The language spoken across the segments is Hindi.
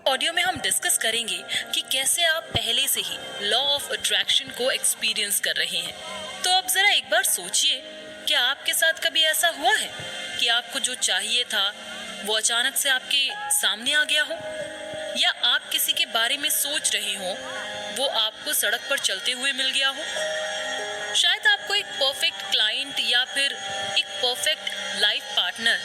ऑडियो में हम डिस्कस करेंगे कि कैसे आप पहले से ही लॉ ऑफ अट्रैक्शन को एक्सपीरियंस कर रहे हैं। तो अब जरा एक बार सोचिए, क्या आपके साथ कभी ऐसा हुआ है कि आपको जो चाहिए था वो अचानक से आपके सामने आ गया हो, या आप किसी के बारे में सोच रहे हो वो आपको सड़क पर चलते हुए मिल गया हो। शायद आपको एक परफेक्ट क्लाइंट या फिर एक परफेक्ट लाइफ पार्टनर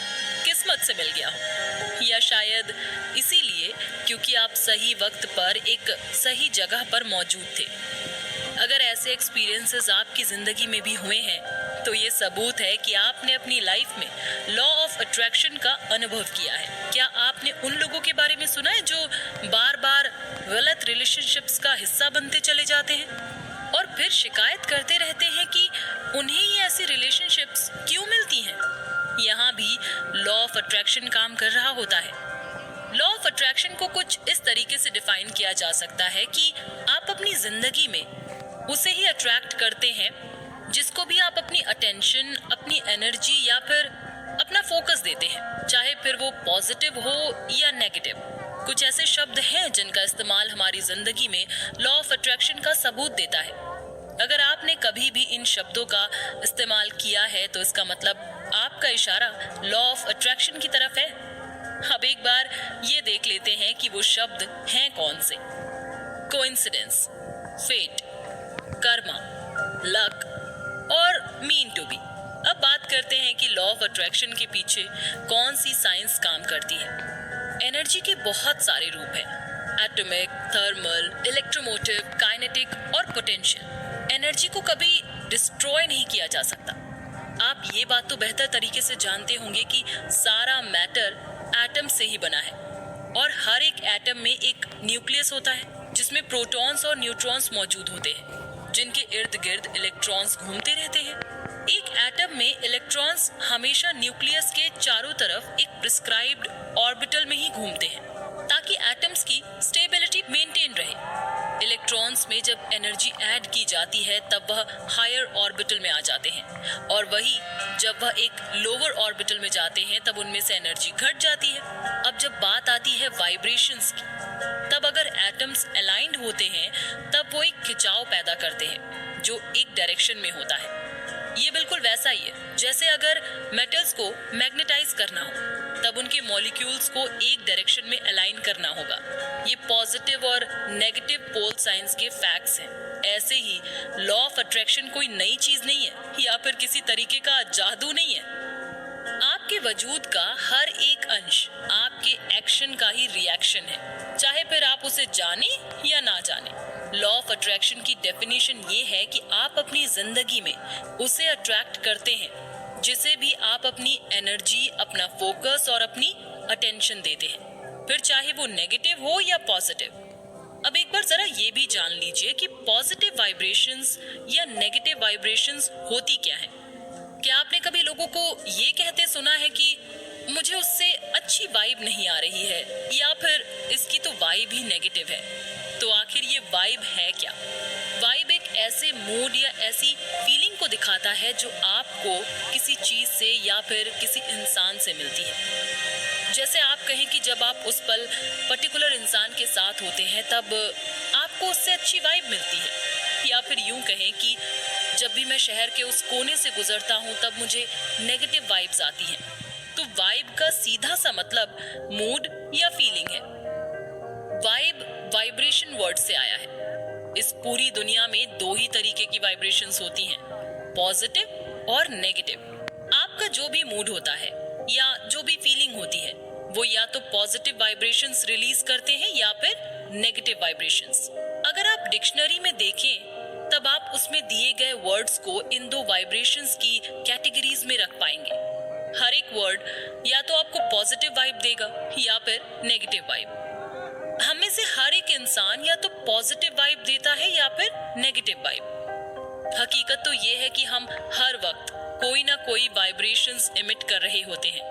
किस्मत से मिल गया हो, या शायद इसीलिए क्योंकि आप सही वक्त पर एक सही जगह पर मौजूद थे। अगर ऐसे एक्सपीरियंसेस आपकी जिंदगी में भी हुए हैं तो ये सबूत है कि आपने अपनी लाइफ में लॉ ऑफ अट्रैक्शन का अनुभव किया है। क्या आपने उन लोगों के बारे में सुना है जो बार बार गलत रिलेशनशिप्स का हिस्सा बनते चले जाते हैं और फिर शिकायत करते रहते हैं कि उन्हें ही ऐसी रिलेशनशिप्स क्यों मिलती हैं? यहाँ भी लॉ ऑफ अट्रैक्शन काम कर रहा होता है। लॉ ऑफ अट्रैक्शन को कुछ इस तरीके से डिफाइन किया जा सकता है कि आप अपनी जिंदगी में उसे ही अट्रैक्ट करते हैं जिसको भी आप अपनी अटेंशन, अपनी एनर्जी या फिर अपना फोकस देते हैं, चाहे फिर वो पॉजिटिव हो या नेगेटिव। कुछ ऐसे शब्द हैं जिनका इस्तेमाल हमारी जिंदगी में लॉ ऑफ अट्रैक्शन का सबूत देता है। अगर आपने कभी भी इन शब्दों का इस्तेमाल किया है तो इसका मतलब आपका इशारा लॉ ऑफ अट्रैक्शन की तरफ है। अब एक बार ये देख लेते हैं कि वो शब्द हैं कौन से। कोइंसिडेंस, फेट, कर्मा, लक और मीन टू बी। अब बात करते हैं कि लॉ ऑफ अट्रैक्शन के पीछे कौन सी साइंस काम करती है। एनर्जी के बहुत सारे रूप हैं, एटॉमिक, थर्मल, इलेक्ट्रोमोटिव, काइनेटिक और पोटेंशियल। एनर्जी को कभी डिस्ट्रॉय नहीं किया जा सकता। आप ये बात तो बेहतर तरीके से जानते होंगे कि सारा मैटर एटम से ही बना है और हर एक एटम में एक न्यूक्लियस होता है जिसमें प्रोटॉन्स और न्यूट्रॉन्स मौजूद होते हैं जिनके इर्द गिर्द इलेक्ट्रॉन्स घूमते रहते हैं। एक एटम में इलेक्ट्रॉन्स हमेशा न्यूक्लियस के चारों तरफ एक प्रिस्क्राइब्ड ऑर्बिटल में ही घूमते हैं ताकि एटम्स की स्टेबिलिटी मेंटेन रहे। इलेक्ट्रॉन्स में जब एनर्जी ऐड की जाती है तब वह हायर ऑर्बिटल में आ जाते हैं और वही जब वह एक लोअर ऑर्बिटल में जाते हैं तब उनमें से एनर्जी घट जाती है। अब जब बात आती है वाइब्रेशंस की, तब अगर एटम्स अलाइंड होते हैं तब वो एक खिंचाव पैदा करते हैं जो एक डायरेक्शन में होता है। ये बिल्कुल वैसा ही है जैसे अगर मेटल्स को मैग्नेटाइज करना हो तब उनके मॉलिक्यूल्स को एक डायरेक्शन में अलाइन करना होगा। ये पॉजिटिव और नेगेटिव पोल साइंस के फैक्ट्स हैं। ऐसे ही लॉ ऑफ अट्रैक्शन कोई नई चीज नहीं है या फिर किसी तरीके का जादू नहीं है। आपके वजूद का हर एक अंश आपके एक्शन का ही रिएक्शन है, चाहे फिर आप उसे जाने या ना जाने। लॉ ऑफ अट्रैक्शन की डेफिनेशन ये है कि आप अपनी जिंदगी में उसे अट्रैक्ट करते हैं जिसे भी आप अपनी एनर्जी, अपना फोकस और अपनी अटेंशन देते हैं, फिर चाहे वो नेगेटिव हो या पॉजिटिव। अब एक बार जरा ये भी जान लीजिए कि पॉजिटिव वाइब्रेशंस या नेगेटिव वाइब्रेशंस होती क्या है। क्या आपने कभी लोगों को ये कहते सुना है कि मुझे उससे अच्छी वाइब नहीं आ रही है, या फिर इसकी तो वाइब ही नेगेटिव है? तो आखिर ये वाइब है क्या? वाइब एक ऐसे मूड या ऐसी फीलिंग को दिखाता है जो आपको किसी चीज से या फिर किसी इंसान से मिलती है। जैसे आप कहें कि जब आप उस पल पर्टिकुलर इंसान के साथ होते हैं तब आपको उससे अच्छी वाइब मिलती है, या फिर यूं कहें कि जब भी मैं शहर के उस कोने से गुजरता हूं तब मुझे नेगेटिव वाइब्स आती हैं। तो वाइब का सीधा सा मतलब मूड या फीलिंग है। वाइब वाइब्रेशन वर्ड से आया है। इस पूरी दुनिया में दो ही तरीके की वाइब्रेशंस होती हैं, पॉजिटिव और नेगेटिव। आपका जो भी मूड होता है या जो भी फीलिंग होती है वो या तो पॉजिटिव वाइब्रेशंस रिलीज करते हैं या फिर नेगेटिव वाइब्रेशंस। अगर आप डिक्शनरी में देखें तब आप उसमें दिए गए वर्ड्स को इन दो वाइब्रेशंस की कैटेगरीज में रख पाएंगे। हर एक वर्ड या तो आपको पॉजिटिव वाइब देगा या फिर नेगेटिव वाइब। हम में से हर एक इंसान या तो पॉजिटिव वाइब देता है या फिर नेगेटिव वाइब। हकीकत तो ये है कि हम हर वक्त कोई ना कोई वाइब्रेशंस इमिट कर रहे होते हैं।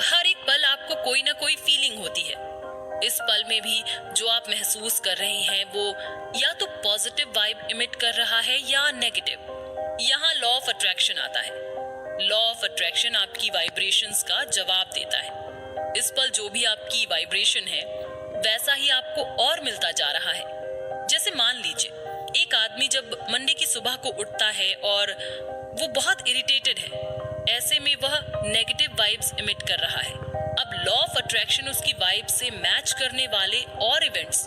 हर एक पल आपको कोई ना कोई फीलिंग होती है। इस पल में भी जो आप महसूस कर रहे हैं वो या तो पॉजिटिव वाइब इमिट कर रहा है या नेगेटिव। यहाँ लॉ ऑफ अट्रैक्शन आता है। लॉ ऑफ अट्रैक्शन आपकी वाइब्रेशंस का जवाब देता है। इस पल जो भी आपकी वाइब्रेशन है वैसा ही आपको और मिलता जा रहा है। जैसे मान लीजिए एक आदमी जब मंडे की सुबह को उठता है और वो बहुत इरिटेटेड है, ऐसे में वह नेगेटिव वाइब्स इमिट कर रहा है। अब लॉ ऑफ अट्रैक्शन उसकी वाइब से मैच करने वाले और इवेंट्स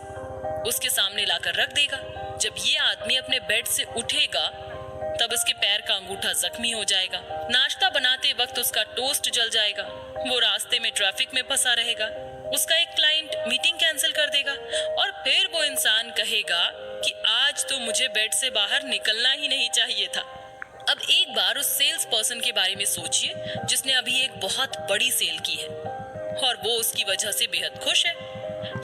उसके सामने लाकर रख देगा। जब ये आदमी अपने बेड से उठेगा तब उसके पैर का अंगूठा जख्मी हो जाएगा, नाश्ता बनाते वक्त उसका टोस्ट जल जाएगा, वो रास्ते में ट्रैफिक में फंसा रहेगा, उसका एक क्लाइंट मीटिंग कैंसिल कर देगा और फिर वो इंसान कहेगा कि आज तो मुझे बेड से बाहर निकलना ही नहीं चाहिए था। अब एक बार उस सेल्स पर्सन के बारे में सोचिए जिसने अभी एक बहुत बड़ी सेल की है और वो उसकी वजह से बेहद खुश है।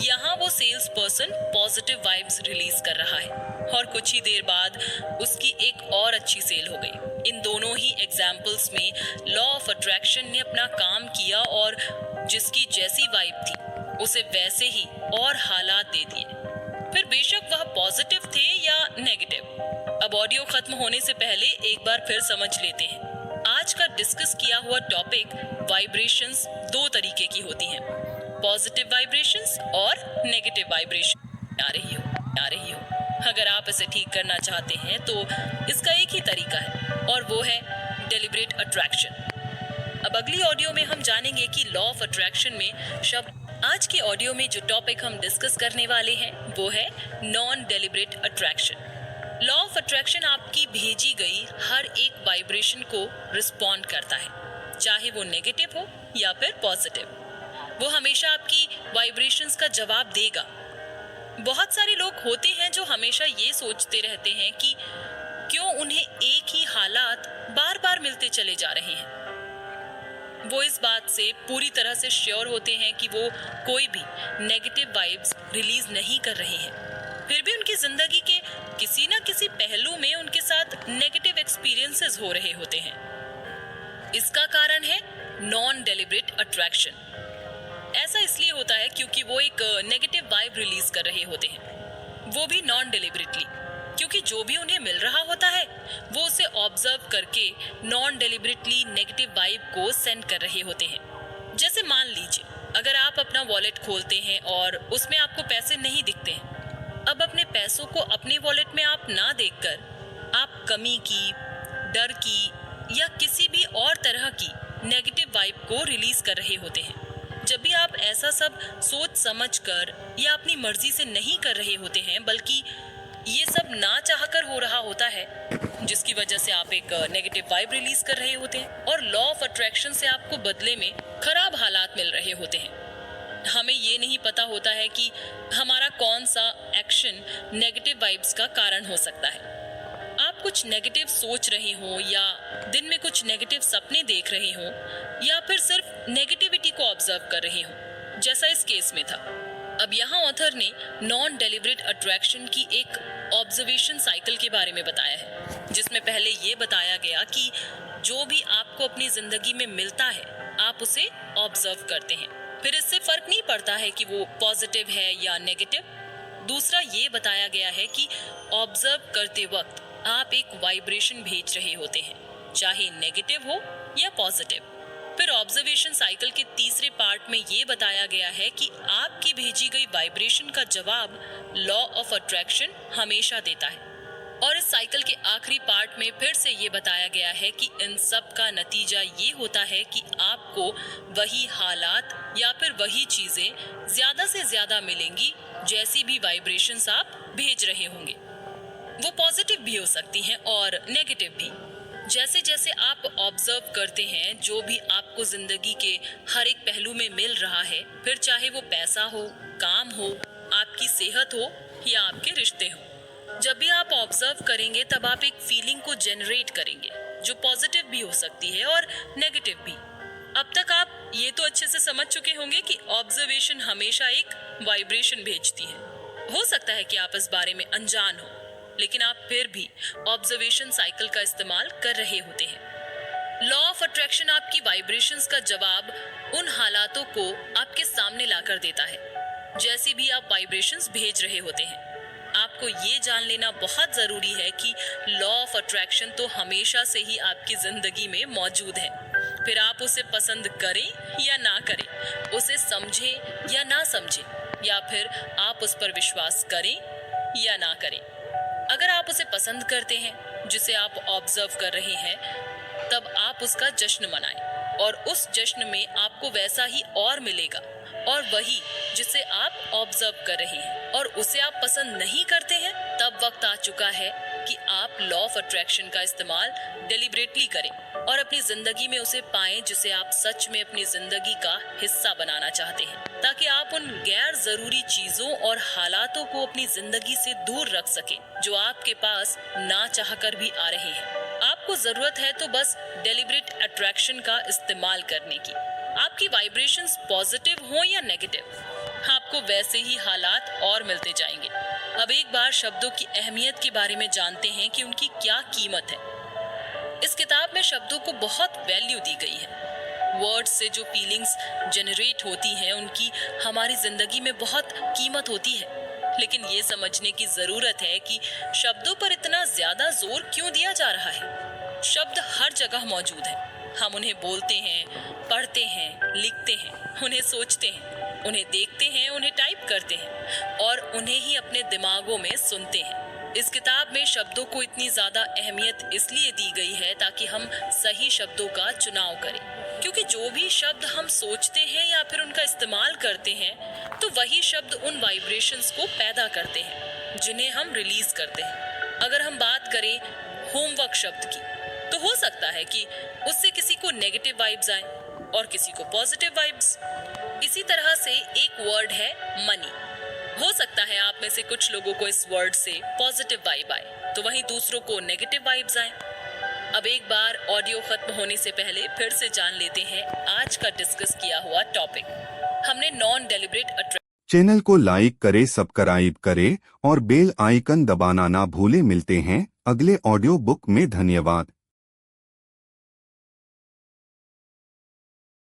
यहाँ वो sales person positive vibes release कर रहा है और कुछ ही देर बाद उसकी एक और अच्छी सेल हो गई। इन दोनों ही एग्जाम्पल्स में लॉ ऑफ अट्रैक्शन ने अपना काम किया और जिसकी जैसी वाइब थी उसे वैसे ही और हालात दे दिए, फिर बेशक वह पॉजिटिव थे या नेगेटिव। अब ऑडियो खत्म होने से पहले एक बार फिर समझ लेते हैं। आज का डिस्कस किया हुआ टॉपिक वाइब्रेशंस दो तरीके की होती हैं, पॉजिटिव वाइब्रेशंस और नेगेटिव वाइब्रेशन। आ रही हो। अगर आप इसे ठीक करना चाहते हैं तो इसका एक ही तरीका है और वो है डेलिब्रेट अट्रैक्शन। अब अगली ऑडियो में हम जानेंगे कि लॉ ऑफ अट्रैक्शन में शब्द। आज के ऑडियो में जो टॉपिक हम डिस्कस करने वाले हैं वो है non deliberate attraction. Law of attraction आपकी भेजी गई हर एक वाइब्रेशन को रिस्पॉन्ड करता है, चाहे वो नेगेटिव हो या फिर पॉजिटिव। वो हमेशा आपकी वाइब्रेशंस का जवाब देगा। बहुत सारे लोग होते हैं जो हमेशा ये सोचते रहते हैं कि क्यों उन्हें एक ही हालात बार बार मिलते चले जा रहे हैं। वो इस बात से पूरी तरह से श्योर होते हैं कि वो कोई भी नेगेटिव वाइब्स रिलीज नहीं कर रहे हैं, फिर भी उनकी जिंदगी के किसी न किसी पहलू में उनके साथ नेगेटिव एक्सपीरियंसेस हो रहे होते हैं। इसका कारण है नॉन डेलिब्रेट अट्रैक्शन। ऐसा इसलिए होता है क्योंकि वो एक नेगेटिव वाइब रिलीज कर रहे होते हैं, वो भी नॉन डेलिबरेटली, क्योंकि जो भी उन्हें मिल रहा होता है वो उसे ऑब्जर्व करके नॉन डेलिबरेटली नेगेटिव वाइब को सेंड कर रहे होते हैं। जैसे मान लीजिए अगर आप अपना वॉलेट खोलते हैं और उसमें आपको पैसे नहीं दिखते हैं। अब अपने पैसों को अपने वॉलेट में आप ना देखकर आप कमी की, डर की या किसी भी और तरह की नेगेटिव वाइब को रिलीज कर रहे होते हैं। जब भी आप ऐसा सब सोच समझ कर या अपनी मर्जी से नहीं कर रहे होते हैं, बल्कि ये सब ना चाहकर हो रहा होता है, जिसकी वजह से आप एक नेगेटिव वाइब रिलीज कर रहे होते हैं और लॉ ऑफ अट्रैक्शन से आपको बदले में खराब हालात मिल रहे होते हैं। हमें ये नहीं पता होता है कि हमारा कौन सा एक्शन नेगेटिव वाइब्स का कारण हो सकता है। आप कुछ नेगेटिव सोच रहे हो या दिन में कुछ नेगेटिव सपने देख रहे हो या फिर सिर्फ नेगेटिविटी को ऑब्जर्व कर रहे हो, जैसा इस केस में था। अब यहाँ ऑथर ने नॉन डेलिब्रेट अट्रैक्शन की एक ऑब्जर्वेशन साइकिल के बारे में बताया है, जिसमें पहले ये बताया गया कि जो भी आपको अपनी जिंदगी में मिलता है आप उसे ऑब्जर्व करते हैं, फिर इससे फर्क नहीं पड़ता है कि वो पॉजिटिव है या नेगेटिव। दूसरा ये बताया गया है कि ऑब्जर्व करते वक्त आप एक वाइब्रेशन भेज रहे होते हैं, चाहे नेगेटिव हो या पॉजिटिव। फिर ऑब्जर्वेशन साइकिल के तीसरे पार्ट में ये बताया गया है कि आपकी भेजी गई वाइब्रेशन का जवाब लॉ ऑफ अट्रैक्शन हमेशा देता है। और इस साइकिल के आखिरी पार्ट में फिर से ये बताया गया है कि इन सब का नतीजा ये होता है कि आपको वही हालात या फिर वही चीजें ज्यादा से ज्यादा मिलेंगी जैसी भी वाइब्रेशंस आप भेज रहे होंगे। वो पॉजिटिव भी हो सकती हैं और नेगेटिव भी। जैसे जैसे आप ऑब्जर्व करते हैं जो भी आपको जिंदगी के हर एक पहलू में मिल रहा है, फिर चाहे वो पैसा हो, काम हो, आपकी सेहत हो या आपके रिश्ते हो, जब भी आप ऑब्जर्व करेंगे तब आप एक फीलिंग को जनरेट करेंगे जो पॉजिटिव भी हो सकती है और नेगेटिव भी। अब तक आप ये तो अच्छे से समझ चुके होंगे कि ऑब्जर्वेशन हमेशा एक वाइब्रेशन भेजती है। हो सकता है कि आप इस बारे में अनजान हो, लेकिन आप फिर भी ऑब्जर्वेशन साइकिल का इस्तेमाल कर रहे होते हैं। लॉ ऑफ अट्रैक्शन आपकी वाइब्रेशंस का जवाब उन हालातों को आपके सामने लाकर देता है जैसी भी आप वाइब्रेशंस भेज रहे होते हैं। आपको ये जान लेना बहुत जरूरी है कि लॉ ऑफ अट्रैक्शन तो हमेशा से ही आपकी जिंदगी में मौजूद है फिर आप उसे पसंद करें या ना करें, उसे समझें या ना समझें, या फिर आप उस पर विश्वास करें या ना करें। अगर आप उसे पसंद करते हैं, जिसे आप ऑब्जर्व कर रहे हैं, तब आप उसका जश्न मनाएं और उस जश्न में आपको वैसा ही और मिलेगा, और वही जिसे आप ऑब्जर्व कर रहे हैं और उसे आप पसंद नहीं करते हैं, तब वक्त आ चुका है कि आप लॉ ऑफ अट्रैक्शन का इस्तेमाल डेलिब्रेटली करें और अपनी जिंदगी में उसे पाएं जिसे आप सच में अपनी जिंदगी का हिस्सा बनाना चाहते हैं, ताकि आप उन गैर जरूरी चीजों और हालातों को अपनी जिंदगी से दूर रख सकें जो आपके पास ना चाहकर भी आ रहे हैं। आपको जरूरत है तो बस डेलिब्रेट अट्रैक्शन का इस्तेमाल करने की। आपकी वाइब्रेशंस पॉजिटिव हो या नेगेटिव, आपको वैसे ही हालात और मिलते जाएंगे। अब एक बार शब्दों की अहमियत के बारे में जानते हैं कि उनकी क्या कीमत है। इस किताब में शब्दों को बहुत वैल्यू दी गई है। वर्ड्स से जो फीलिंग्स जनरेट होती हैं, उनकी हमारी जिंदगी में बहुत कीमत होती है। लेकिन ये समझने की जरूरत है कि शब्दों पर इतना ज्यादा जोर क्यों दिया जा रहा है। शब्द हर जगह मौजूद है। हम उन्हें बोलते हैं, पढ़ते हैं, लिखते हैं, उन्हें सोचते हैं, उन्हें देखते हैं, उन्हें टाइप करते हैं और उन्हें ही अपने दिमागों में सुनते हैं। इस किताब में शब्दों को इतनी ज्यादा अहमियत इसलिए दी गई है ताकि हम सही शब्दों का चुनाव करें, क्योंकि जो भी शब्द हम सोचते हैं या फिर उनका इस्तेमाल करते हैं, तो वही शब्द उन वाइब्रेशंस को पैदा करते हैं जिन्हें हम रिलीज करते हैं। अगर हम बात करें होमवर्क शब्द की, तो हो सकता है कि उससे किसी को नेगेटिव वाइब्स आए और किसी को पॉजिटिव वाइब्स। इसी तरह से एक वर्ड है मनी। हो सकता है आप में से कुछ लोगों को इस वर्ड से पॉजिटिव वाइब आए, तो वहीं दूसरों को नेगेटिव वाइब्स आए। अब एक बार ऑडियो खत्म होने से पहले फिर से जान लेते हैं आज का डिस्कस किया हुआ टॉपिक। हमने नॉन डेलिब्रेट चैनल को लाइक करे, सब्सक्राइब करे और बेल आइकन दबाना ना भूले। मिलते हैं अगले ऑडियो बुक में। धन्यवाद।